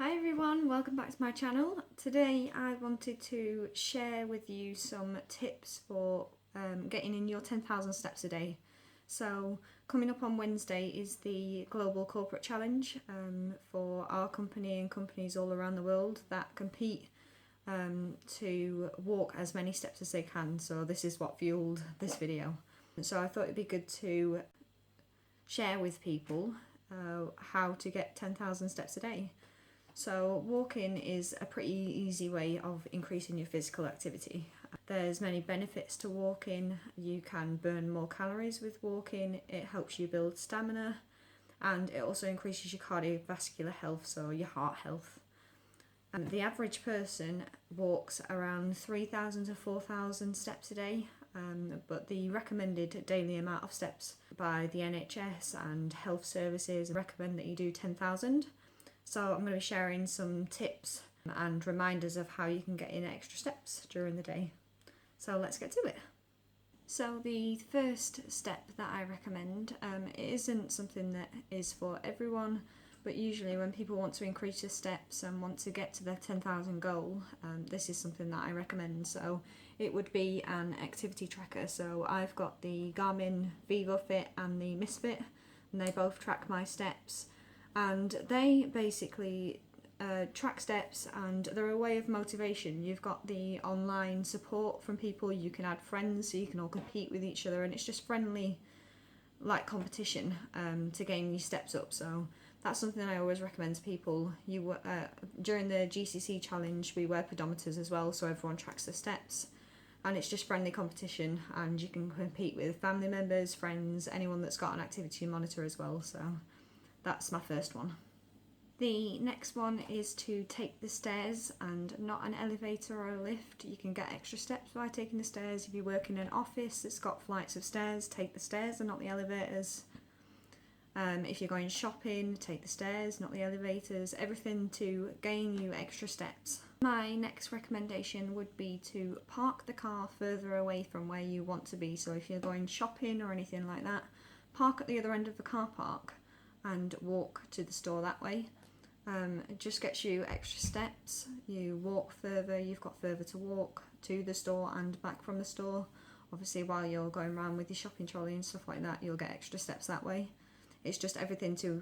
Hi everyone, welcome back to my channel. Today I wanted to share with you some tips for getting in your 10,000 steps a day. So coming up on Wednesday is the Global Corporate Challenge for our company and companies all around the world that compete to walk as many steps as they can. So this is what fueled this video. So I thought it'd be good to share with people how to get 10,000 steps a day. So walking is a pretty easy way of increasing your physical activity. There's many benefits to walking. You can burn more calories with walking, it helps you build stamina, and it also increases your cardiovascular health, so your heart health. And the average person walks around 3,000 to 4,000 steps a day, but the recommended daily amount of steps by the NHS and health services recommend that you do 10,000. So I'm going to be sharing some tips and reminders of how you can get in extra steps during the day. So let's get to it. So the first step that I recommend, it isn't something that is for everyone, but usually when people want to increase their steps and want to get to their 10,000 goal, this is something that I recommend. So it would be an activity tracker. So I've got the Garmin VivoFit and the Misfit, and they both track my steps. And they basically track steps, and they're a way of motivation. You've got the online support from people, you can add friends so you can all compete with each other, and it's just friendly like competition to gain your steps up. So that's something I always recommend to people. During the GCC challenge we wear pedometers as well, so everyone tracks the steps, and it's just friendly competition, and you can compete with family members, friends, anyone that's got an activity monitor as well. So that's my first one. The next one is to take the stairs and not an elevator or a lift. You can get extra steps by taking the stairs. If you work in an office that's got flights of stairs, take the stairs and not the elevators. If you're going shopping, take the stairs, not the elevators. Everything to gain you extra steps. My next recommendation would be to park the car further away from where you want to be. So if you're going shopping or anything like that, park at the other end of the car park and walk to the store that way. It just gets you extra steps. You walk further, you've got further to walk to the store and back from the store. Obviously while you're going around with your shopping trolley and stuff like that, you'll get extra steps that way. It's just everything to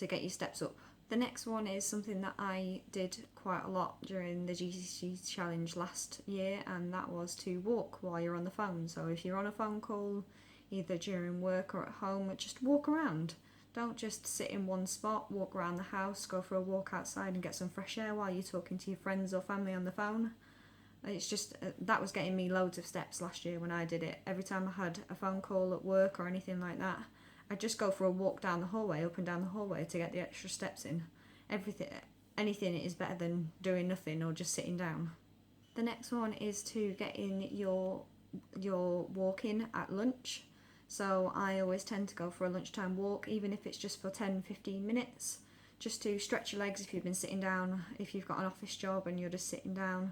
get your steps up. The next one is something that I did quite a lot during the GCC challenge last year, and that was to walk while you're on the phone. So if you're on a phone call, either during work or at home, just walk around. Don't just sit in one spot, walk around the house, go for a walk outside and get some fresh air while you're talking to your friends or family on the phone. It's just, that was getting me loads of steps last year when I did it. Every time I had a phone call at work or anything like that, I'd just go for a walk down the hallway, up and down the hallway to get the extra steps in. Anything is better than doing nothing or just sitting down. The next one is to get in your walking at lunch. So I always tend to go for a lunchtime walk, even if it's just for 10-15 minutes, just to stretch your legs if you've been sitting down. If you've got an office job and you're just sitting down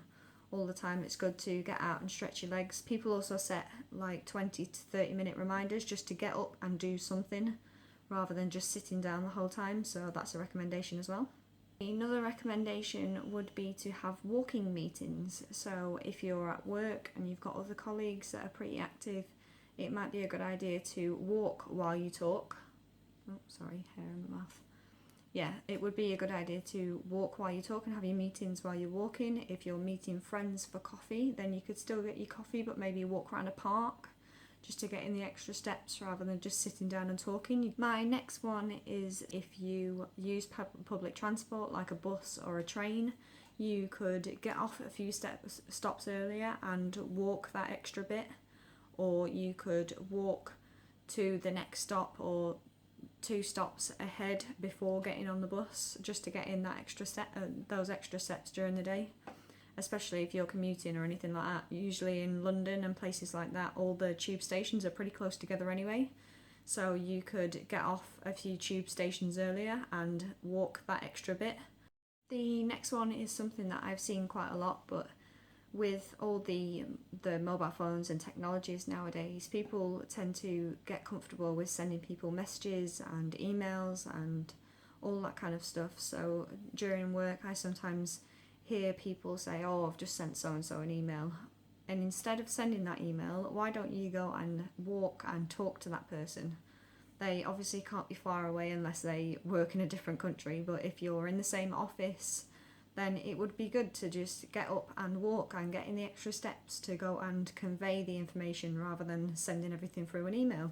all the time, it's good to get out and stretch your legs. People also set like 20 to 30 minute reminders just to get up and do something rather than just sitting down the whole time, so that's a recommendation as well. Another recommendation would be to have walking meetings. So if you're at work and you've got other colleagues that are pretty active, it might be a good idea to walk while you talk. Oh, sorry, hair in my mouth. Yeah, it would be a good idea to walk while you talk and have your meetings while you're walking. If you're meeting friends for coffee, then you could still get your coffee, but maybe walk around a park just to get in the extra steps rather than just sitting down and talking. My next one is if you use public transport like a bus or a train, you could get off a few stops earlier and walk that extra bit. Or you could walk to the next stop or 2 stops ahead before getting on the bus, just to get in that those extra steps during the day, especially if you're commuting or anything like that. Usually in London and places like that, all the tube stations are pretty close together anyway, so you could get off a few tube stations earlier and walk that extra bit. The next one is something that I've seen quite a lot, but with all the mobile phones and technologies nowadays, people tend to get comfortable with sending people messages and emails and all that kind of stuff. So during work I sometimes hear people say, oh, I've just sent so and so an email, and instead of sending that email, why don't you go and walk and talk to that person? They obviously can't be far away unless they work in a different country, but if you're in the same office, then it would be good to just get up and walk and get in the extra steps to go and convey the information rather than sending everything through an email.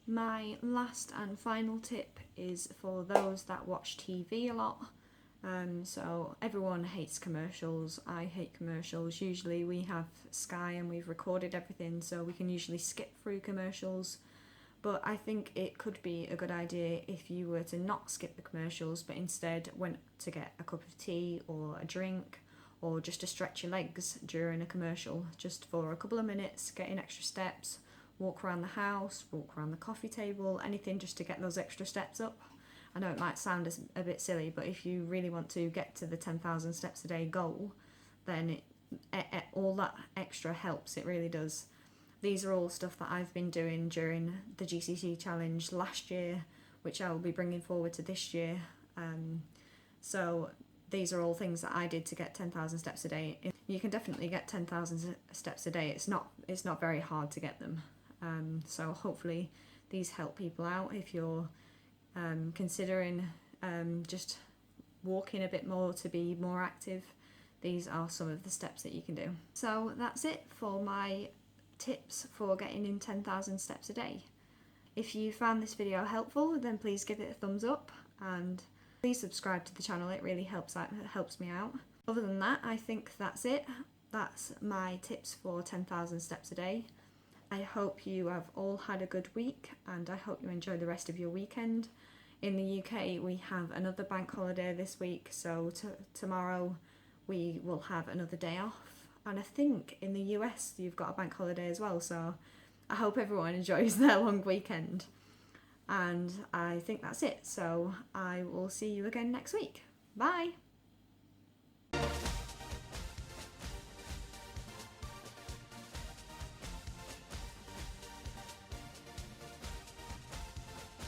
My last and final tip is for those that watch TV a lot. So everyone hates commercials. I hate commercials. Usually we have Sky and we've recorded everything, so we can usually skip through commercials. But I think it could be a good idea if you were to not skip the commercials, but instead went to get a cup of tea or a drink, or just to stretch your legs during a commercial, just for a couple of minutes, getting extra steps, walk around the house, walk around the coffee table, anything just to get those extra steps up. I know it might sound a bit silly, but if you really want to get to the 10,000 steps a day goal, then all that extra helps, it really does. These are all stuff that I've been doing during the GCC challenge last year, which I will be bringing forward to this year. So these are all things that I did to get 10,000 steps a day. You can definitely get 10,000 steps a day. It's not very hard to get them. So hopefully these help people out if you're considering just walking a bit more to be more active. These are some of the steps that you can do. So that's it for my tips for getting in 10,000 steps a day. If you found this video helpful, then please give it a thumbs up and please subscribe to the channel. It really helps me out. Other than that, I think that's it. That's my tips for 10,000 steps a day. I hope you have all had a good week, and I hope you enjoy the rest of your weekend. In the UK we have another bank holiday this week, so tomorrow we will have another day off. And I think in the US you've got a bank holiday as well, so I hope everyone enjoys their long weekend. And I think that's it, so I will see you again next week. Bye!